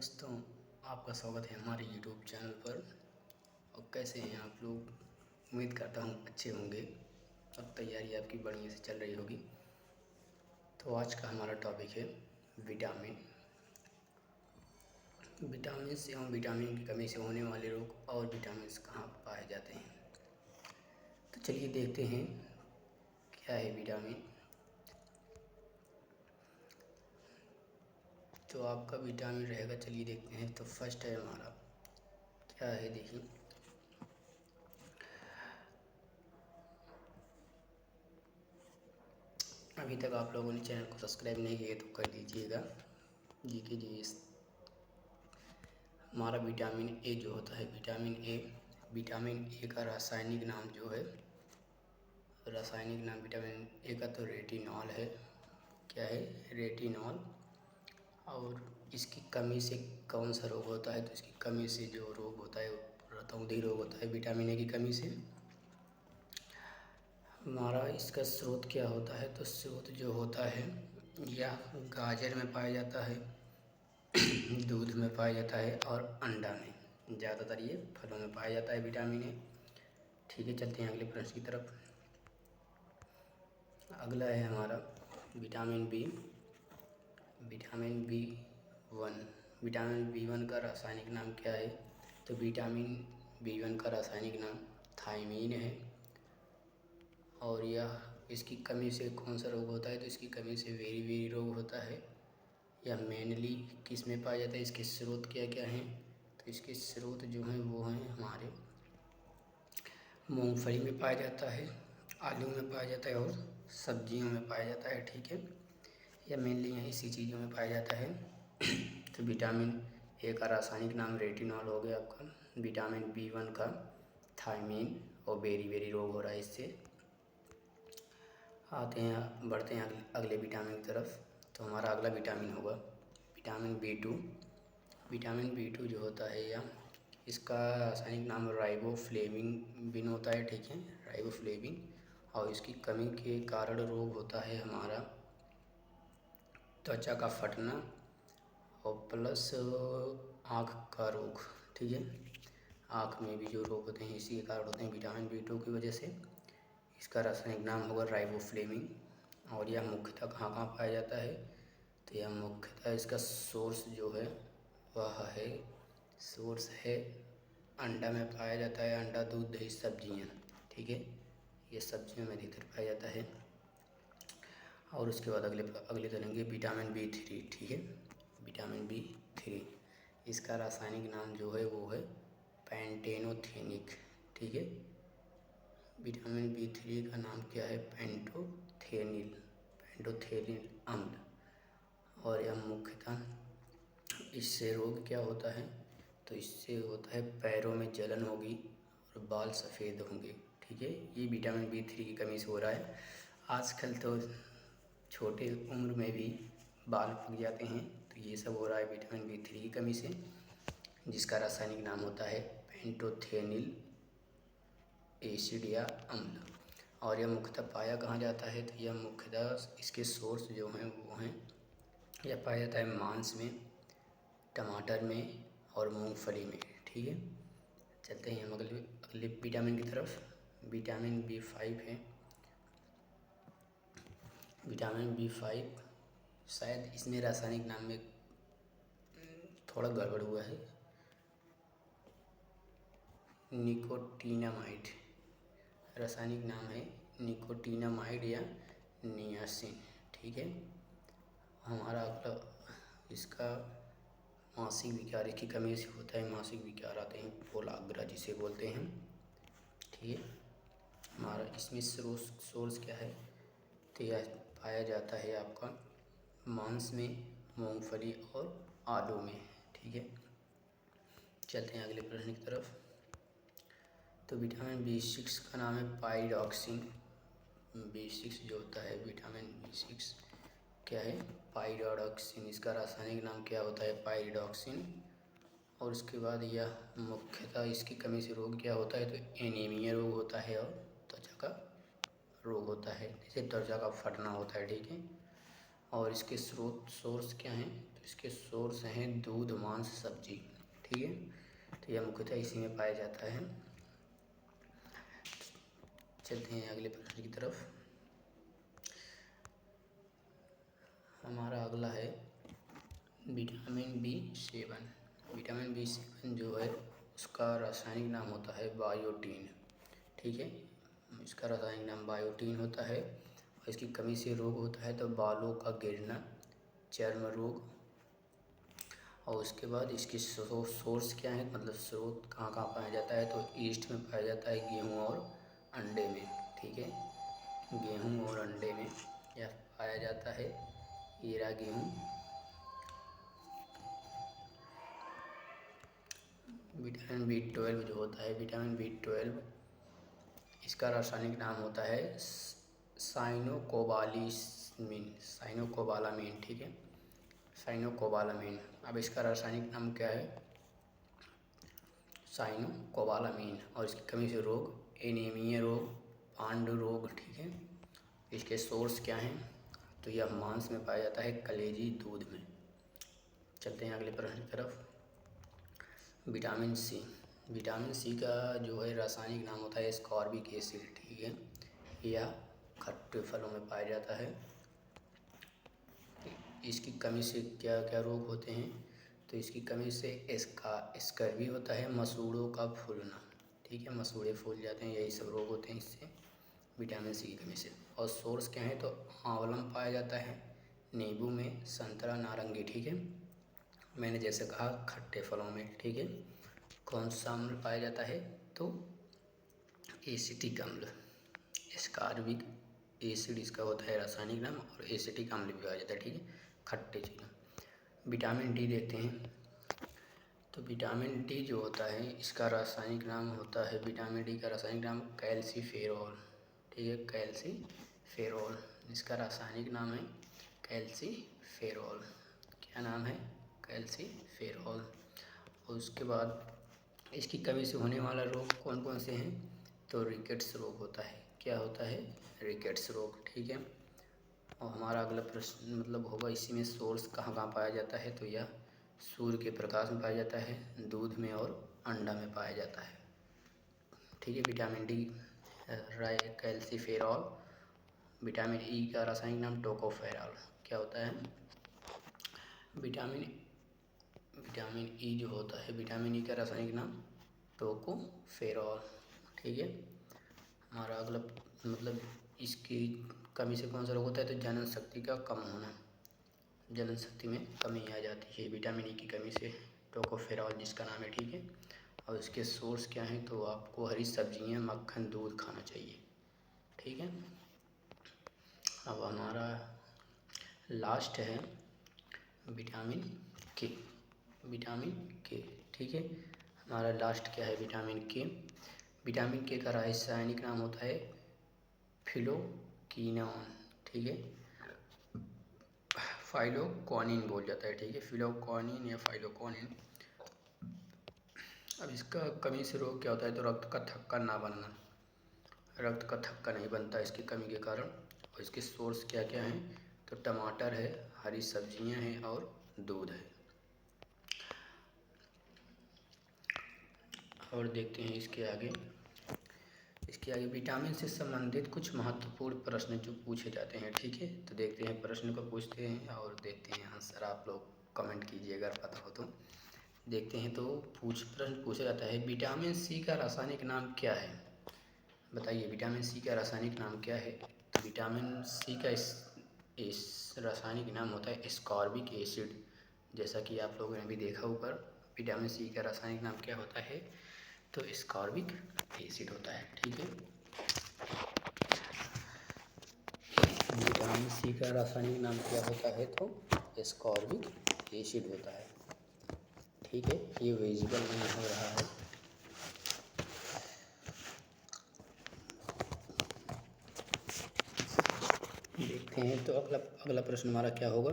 दोस्तों, आपका स्वागत है हमारे यूट्यूब चैनल पर। और कैसे हैं आप लोग? उम्मीद करता हूँ अच्छे होंगे और तैयारी आपकी बढ़िया से चल रही होगी। तो आज का हमारा टॉपिक है विटामिन। विटामिन से एवं विटामिन की कमी से होने वाले रोग और विटामिन कहाँ पाए जाते हैं। तो चलिए देखते हैं क्या है विटामिन। तो आपका विटामिन रहेगा, चलिए देखते हैं। तो फर्स्ट है हमारा, क्या है देखिए, अभी तक आप लोगों ने चैनल को सब्सक्राइब नहीं किया तो कर दीजिएगा जी कीजिए। हमारा विटामिन ए जो होता है, विटामिन ए का रासायनिक नाम जो है, रासायनिक नाम विटामिन ए का तो रेटिनॉल है। क्या है? रेटिनॉल। और इसकी कमी से कौन सा रोग होता है? तो इसकी कमी से जो रोग होता है वो रतौंधी रोग होता है, विटामिन ए की कमी से। हमारा इसका स्रोत क्या होता है? तो स्रोत जो होता है या गाजर में पाया जाता है, दूध में पाया जाता है और अंडा में। ज़्यादातर ये फलों में पाया जाता है विटामिन ए। ठीक है, चलते हैं अगले प्रश्न की तरफ। अगला है हमारा vitamin B, vitamin B one. Vitamin B one का रासायनिक नाम क्या है? तो विटामिन बी वन का रासायनिक नाम थायमीन है। और यह इसकी कमी से कौन सा रोग होता है? तो इसकी कमी से वेरी रोग होता है। यह मेनली किस में पाया जाता है? इसके स्रोत क्या क्या हैं? तो इसके स्रोत जो हैं वो हैं हमारे मूंगफली में पाया जाता है, आलू में पाया जाता है और सब्जियों में पाया जाता है। ठीक है, यह मेनली यही इसी चीज़ों में पाया जाता है। तो विटामिन ए का रासायनिक नाम रेटिनॉल हो गया आपका, विटामिन बी वन का थायमीन, और वेरी रोग हो रहा है इससे। आते हैं, बढ़ते हैं अगले विटामिन की तरफ। तो हमारा अगला विटामिन होगा vitamin B two. Vitamin B two जो होता है, या इसका रासायनिक नाम राइबोफ्लेविन होता है। ठीक है, राइबोफ्लेविन। और इसकी कमी के कारण रोग होता है हमारा त्वचा का फटना और प्लस आँख का रोग। ठीक है, आँख में भी जो रोग होते हैं इसी के कारण होते हैं, विटामिन बी टू की वजह से। इसका रासायनिक नाम होगा राइबोफ्लेविन। और यह मुख्यतः कहाँ कहाँ पाया जाता है? तो यह मुख्यतः इसका सोर्स जो है वह है, सोर्स है अंडा में पाया जाता है। अंडा, दूध, दही, सब्जियाँ। ठीक है, ये सब्जियों में अधिकतर पाया जाता है। और उसके बाद अगले चलेंगे विटामिन बी थ्री। ठीक है, विटामिन बी थ्री, इसका रासायनिक नाम जो है वो है पेंटेनोथेनिक। ठीक है, विटामिन बी थ्री का नाम क्या है? पेंटोथेनिल अम्ल। और यह मुख्यतः, इससे रोग क्या होता है? तो इससे होता है पैरों में जलन होगी और बाल सफ़ेद होंगे। ठीक है, ये विटामिन बी थ्री की कमी से हो रहा है। आजकल तो छोटे उम्र में भी बाल पक जाते हैं, तो ये सब हो रहा है विटामिन बी थ्री की कमी से, जिसका रासायनिक नाम होता है पेंटोथेनिल एसिड या अम्ल। और यह मुख्यतः पाया कहाँ जाता है? तो यह मुख्यतः इसके सोर्स जो हैं वो हैं, यह पाया जाता है मांस में, टमाटर में और मूंगफली में। ठीक है, चलते हैं हम अगले विटामिन की तरफ। विटामिन बी फाइव है। विटामिन बी फाइव, शायद इसमें रासायनिक नाम में थोड़ा गड़बड़ हुआ है, निकोटीनामाइड रासायनिक नाम है, निकोटीनामाइड या नियासिन। ठीक है, हमारा अगला, इसका मासिक विकार की कमी से होता है, मासिक विकार आते हैं, पोलाग्रा जिसे बोलते हैं। ठीक है, हमारा इसमें सोर्स क्या है? तो यह पाया जाता है आपका मांस में, मूंगफली और आलू में। ठीक है, चलते हैं अगले प्रश्न की तरफ। तो विटामिन बी सिक्स का नाम है पाइरोक्सिन। बी सिक्स जो होता है, विटामिन बी सिक्स क्या है? पाइरोक्सिन। इसका रासायनिक नाम क्या होता है? पाइरोक्सिन। और उसके बाद यह मुख्यतः इसकी कमी से रोग क्या होता है? तो एनीमिया रोग होता है और त्वचा का रोग होता है, जैसे त्वचा का फटना होता है। ठीक है, और इसके सोर्स क्या हैं? तो इसके सोर्स हैं दूध, मांस, सब्जी। ठीक है, तो यह मुख्यतः इसी में पाया जाता है। चलते हैं अगले प्रश्न की तरफ। हमारा अगला है विटामिन B7। विटामिन B7 जो है उसका रासायनिक नाम होता है बायोटीन। ठीक है, इसका रासायनिक नाम बायोटीन होता है और इसकी कमी से रोग होता है तो बालों का गिरना, चर्म रोग। और उसके बाद इसकी सोर्स क्या है, मतलब स्रोत कहाँ कहाँ पाया जाता है, तो ईस्ट में पाया जाता है, गेहूँ और अंडे में। ठीक है, गेहूँ और अंडे में यह पाया जाता है। ये रहा गेहूँ। विटामिन B12 जो होता है, विटामिन B12 इसका रासायनिक नाम होता है साइनोकोबालामीन। ठीक है, साइनोकोबालामीन। अब इसका रासायनिक नाम क्या है, साइनोकोबालामीन। और इसकी कमी से रोग, एनीमिया रोग, पांडु रोग। ठीक है, इसके सोर्स क्या हैं, तो यह मांस में पाया जाता है, कलेजी, दूध में। चलते हैं अगले प्रश्न की तरफ। Vitamin C. विटामिन सी का जो है रासायनिक नाम होता है एस्कॉर्बिक एसिड। ठीक है, यह खट्टे फलों में पाया जाता है। इसकी कमी से क्या क्या रोग होते हैं, तो इसकी कमी से स्कर्वी होता है, मसूड़ों का फूलना। ठीक है, मसूड़े फूल जाते हैं, यही सब रोग होते हैं इससे, विटामिन सी की कमी से। और सोर्स क्या है, तो आंवलम पाया जाता है, नींबू में, संतरा, नारंगी। ठीक है, मैंने जैसे कहा खट्टे फलों में। ठीक है, कौन सा अम्ल पाया जाता है, तो एसिटिक अम्ल, एस्कॉर्बिक एसिड इसका होता है रासायनिक नाम, और एसिटिक अम्ल भी पाया जाता है। ठीक है, खट्टे चीज़ें। विटामिन डी देखते हैं, तो विटामिन डी जो होता है इसका रासायनिक नाम होता है, विटामिन डी का रासायनिक नाम कैल्सीफेरॉल। ठीक है, कैल्सीफेरॉल इसका रासायनिक नाम है, कैल्सीफेरॉल। क्या नाम है, कैल्सीफेरॉल। और उसके बाद इसकी कमी से होने वाला रोग कौन कौन से हैं, तो रिकेट्स रोग होता है। क्या होता है, रिकेट्स रोग। ठीक है, और हमारा अगला प्रश्न मतलब होगा इसी में सोर्स कहाँ कहाँ पाया जाता है, तो यह सूर्य के प्रकाश में पाया जाता है, दूध में और अंडा में पाया जाता है। ठीक है, vitamin D calciferol. Vitamin E का रासायनिक नाम टोकोफेरॉल। क्या होता है, विटामिन ई जो होता है, विटामिन ई का रासायनिक नाम टोकोफेरॉल। ठीक है, हमारा अगला मतलब इसकी कमी से कौन सा रोग होता है, तो जनन शक्ति का कम होना, जनन शक्ति में कमी आ जाती है विटामिन ई की कमी से, टोकोफेरॉल जिसका नाम है। ठीक है, और इसके सोर्स क्या हैं, तो आपको हरी सब्जियां, मक्खन, दूध खाना चाहिए। ठीक है, अब हमारा लास्ट है विटामिन के। विटामिन के, ठीक है, हमारा लास्ट क्या है, विटामिन के। विटामिन के का रासायनिक नाम होता है फिलोक्विनोन। ठीक है, फाइलोक्विनिन बोल जाता है। ठीक है, फिलोक्विनिन या फाइलोक्विनिन। अब इसका कमी से रोग क्या होता है, तो रक्त का थक्का ना बनना, रक्त का थक्का नहीं बनता इसकी कमी के कारण। और इसके सोर्स क्या क्या हैं, तो टमाटर है, हरी सब्जियां हैं और दूध है। और देखते हैं इसके आगे विटामिन से संबंधित कुछ महत्वपूर्ण प्रश्न जो पूछे जाते हैं। ठीक है, तो देखते हैं प्रश्न को पूछते हैं और देखते हैं आंसर। आप लोग कमेंट कीजिए अगर पता हो तो। देखते हैं, तो प्रश्न पूछा जाता है विटामिन सी का रासायनिक नाम क्या है, बताइए विटामिन सी का रासायनिक नाम क्या है। तो विटामिन सी का इस रासायनिक नाम होता है एस्कॉर्बिक एसिड। जैसा कि आप लोगों ने भी देखा ऊपर, विटामिन सी का रासायनिक नाम क्या होता है, तो एस्कॉर्बिक एसिड होता है। ठीक है, विटामिन सी का रासायनिक नाम क्या होता है, तो एस्कॉर्बिक एसिड होता है। ठीक है, ये विजिबल नहीं हो रहा है। देखते हैं, तो अगला प्रश्न हमारा क्या होगा,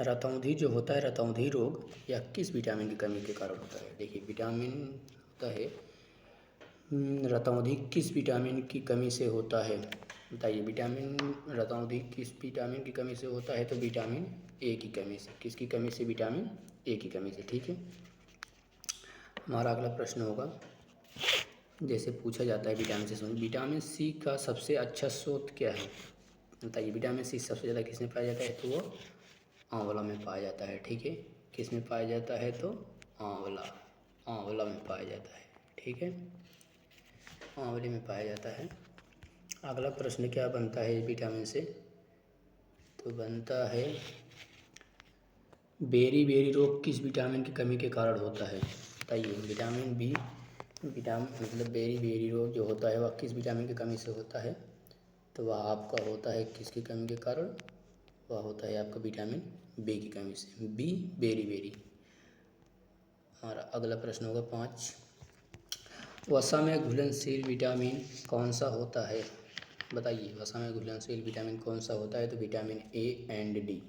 रतौंधी जो होता है, रतौंधी रोग या किस विटामिन की कमी के कारण होता है। देखिए विटामिन होता है रतौंधी किस विटामिन की कमी से होता है, बताइए रतौंधी किस विटामिन की कमी से होता है, तो विटामिन ए की कमी से। किसकी कमी से? विटामिन ए की कमी से। ठीक है, हमारा अगला प्रश्न होगा, जैसे पूछा जाता है विटामिन सी, विटामिन सी का सबसे अच्छा स्रोत क्या है? बताइए, विटामिन सी सबसे ज़्यादा किस में पाया जाता है? तो वो आंवला में पाया जाता है। ठीक है, किस में पाया जाता है? तो आंवला में पाया जाता है। ठीक है, आंवले में पाया जाता है। अगला प्रश्न क्या बनता है विटामिन से? तो बनता है, बेरी बेरी रोग किस विटामिन की कमी के कारण होता है? बताइए, विटामिन बी, विटामिन मतलब बेरी बेरी रोग जो होता है वह किस विटामिन की कमी से होता है? तो वह आपका होता है किसकी कमी के कारण? वह होता है आपका विटामिन बी की कमी से। B, beriberi. हमारा अगला प्रश्न होगा 5, वसा में घुलनशील विटामिन कौन सा होता है? बताइए, वसा में घुलनशील विटामिन कौन सा होता है? तो विटामिन ए एंड डी,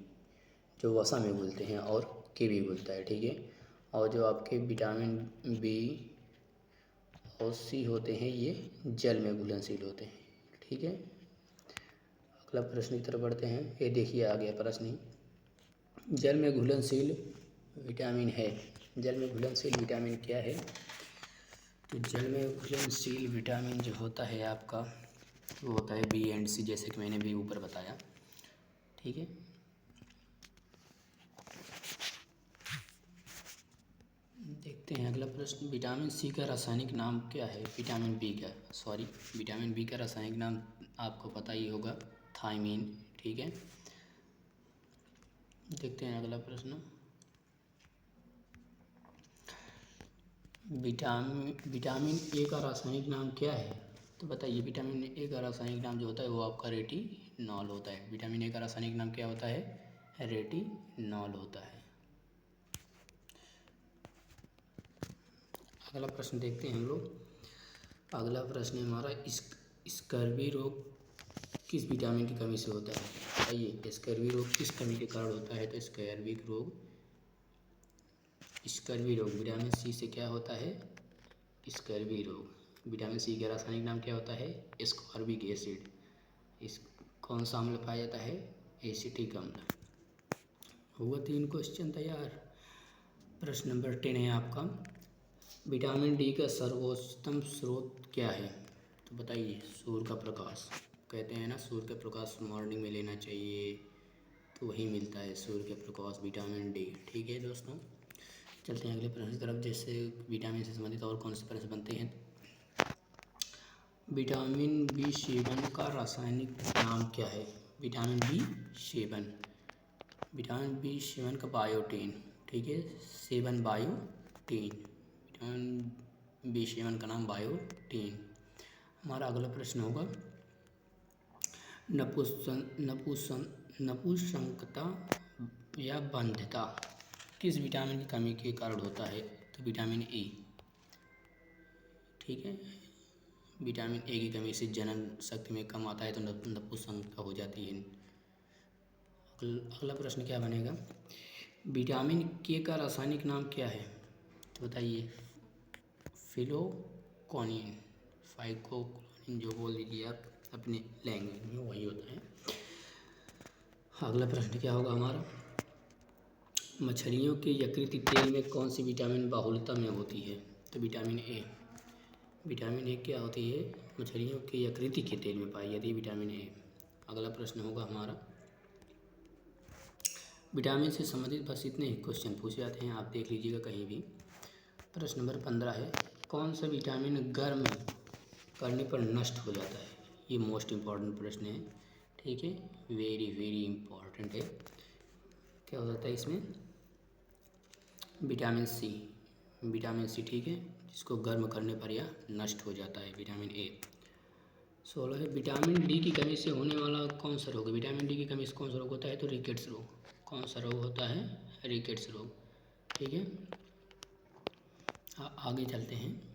जो वसा में घुलते हैं और के भी घुलता है। ठीक है, और जो आपके विटामिन बी और सी होते हैं ये जल में घुलनशील होते हैं। ठीक है, अगला प्रश्न की तरफ बढ़ते हैं। ये देखिए आ गया प्रश्न ही, जल में घुलनशील विटामिन है। जल में घुलनशील विटामिन क्या है? तो जल में घुलनशील विटामिन जो होता है आपका, वो होता है बी एंड सी, जैसे कि मैंने भी ऊपर बताया। ठीक है, देखते हैं अगला प्रश्न, विटामिन सी का रासायनिक नाम क्या है? विटामिन बी का रासायनिक नाम आपको पता ही होगा, थायमीन। ठीक है, देखते हैं अगला प्रश्न, विटामिन ए का रासायनिक नाम क्या है? तो बताइए, विटामिन ए का रासायनिक नाम जो होता है वो आपका रेटिनॉल होता है। विटामिन ए का रासायनिक नाम क्या होता है? रेटिनॉल होता है। अगला प्रश्न देखते हैं हम लोग। अगला प्रश्न है हमारा, स्कर्वी रोग किस विटामिन की कमी से होता है? बताइए, स्कर्वी रोग किस कमी के कारण होता है? तो स्कर्वी रोग विटामिन सी से क्या होता है? स्कर्वी रोग। विटामिन सी का रासायनिक नाम क्या होता है? Ascorbic acid. इस कौन सा अम्ल पाया जाता है? एसिटिक अम्ल। हुआ 3 क्वेश्चन तैयार। प्रश्न नंबर 10 है आपका, विटामिन डी का सर्वोत्तम स्रोत क्या है? तो बताइए, सूर्य का प्रकाश। कहते हैं ना, सूर्य का प्रकाश मॉर्निंग में लेना चाहिए, तो वही मिलता है सूर्य का प्रकाश, विटामिन डी। ठीक है दोस्तों, चलते हैं अगले प्रश्न की तरफ। जैसे विटामिन से संबंधित और कौन से प्रश्न बनते हैं? विटामिन B7 का रासायनिक नाम क्या है? विटामिन B7, विटामिन B7 का बायोटीन। ठीक है, 7 बायोटीन, विटामिन B7 का नाम बायोटीन। हमारा अगला प्रश्न होगा, नपुंसकता या बंध्यता किस विटामिन की कमी के कारण होता है? तो विटामिन ए। ठीक है, विटामिन ए की कमी से जनन शक्ति में कम आता है, तो नपुंसकता हो जाती है। अगला प्रश्न क्या बनेगा, विटामिन के का रासायनिक नाम क्या है? तो बताइए, फिलोक्विनिन, फाइकोक्लोनिन, जो बोल दीजिए आप अपने लैंग्वेज में, वही होता है। अगला प्रश्न क्या होगा हमारा, मछलियों के यकृत तेल में कौन सी विटामिन बहुलता में होती है? तो विटामिन ए। विटामिन ए क्या होती है? मछलियों के यकृत के तेल में पाई जाती है विटामिन ए। अगला प्रश्न होगा हमारा, विटामिन से संबंधित बस इतने ही क्वेश्चन पूछे जाते हैं, आप देख लीजिएगा कहीं भी। प्रश्न नंबर 15 है, कौन सा विटामिन गर्म करने पर नष्ट हो जाता है? ये मोस्ट इम्पॉर्टेंट प्रश्न है। ठीक है, वेरी वेरी इम्पॉर्टेंट है। क्या हो जाता है इसमें? Vitamin C, vitamin C. ठीक है, जिसको गर्म करने पर यह नष्ट हो जाता है, विटामिन ए। 16 है, विटामिन डी की कमी से होने वाला कौन सा रोग? विटामिन डी की कमी से कौन सा रोग होता है? तो रिकेट्स रोग। कौन सा रोग होता है? रिकेट्स रोग। ठीक है, आगे चलते हैं।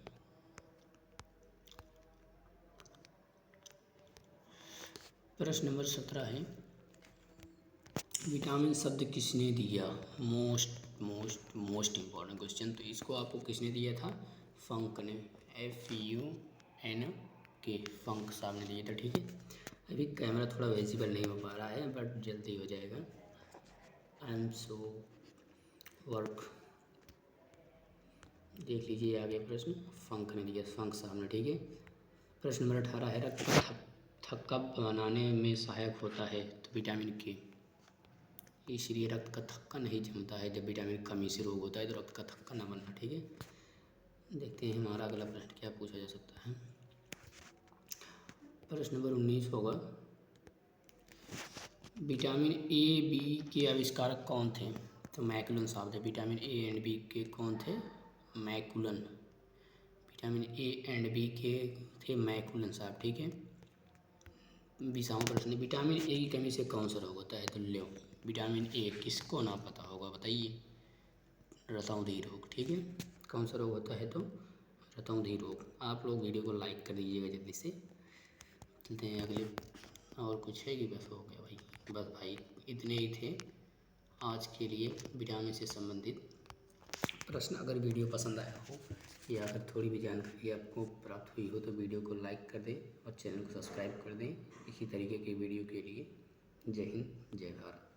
प्रश्न नंबर 17 है, विटामिन शब्द किसने दिया? Most important question. तो इसको आपको किसने दिया था? फंक ने, FUNK, फंक साहब ने दिया था। ठीक है, अभी कैमरा थोड़ा विजिबल नहीं हो पा रहा है, बट जल्दी हो जाएगा। I am so work. देख लीजिए आगे प्रश्न, फंक ने दिया, फंक साहब ने, ठीक है। प्रश्न नंबर 18 है, रक्त का थक्का बनाने में सहायक होता है तो विटामिन के। इसलिए रक्त का थक्का नहीं जमता है जब विटामिन की कमी से रोग होता है, तो रक्त का थक्का न बनना, ठीक है। देखते हैं हमारा अगला प्रश्न क्या पूछा जा सकता है। प्रश्न नंबर 19 होगा, विटामिन ए बी के आविष्कारक कौन थे? तो मैकुलन साहब थे। विटामिन ए एंड बी के कौन थे? मैकुलन। विटामिन ए एंड बी के थे मैकुलन साहब, ठीक है। 20वां प्रश्न, विटामिन ए की कमी से कौन सा रोग होता है? तो लो, विटामिन ए किसको ना पता होगा बताइए? रतौंधी रोग, ठीक है। कौन सा रोग होता है? तो रतौंधी रोग। आप लोग वीडियो को लाइक कर दीजिएगा जल्दी से। चलते हैं अगले। और कुछ है कि बस हो गया भाई? बस भाई इतने ही थे आज के लिए विटामिन से संबंधित प्रश्न। अगर वीडियो पसंद आया हो या अगर थोड़ी भी जानकारी आपको प्राप्त हुई हो तो वीडियो को लाइक कर दें और चैनल को सब्सक्राइब कर दें इसी तरीके की वीडियो के लिए। जय हिंद, जय भारत।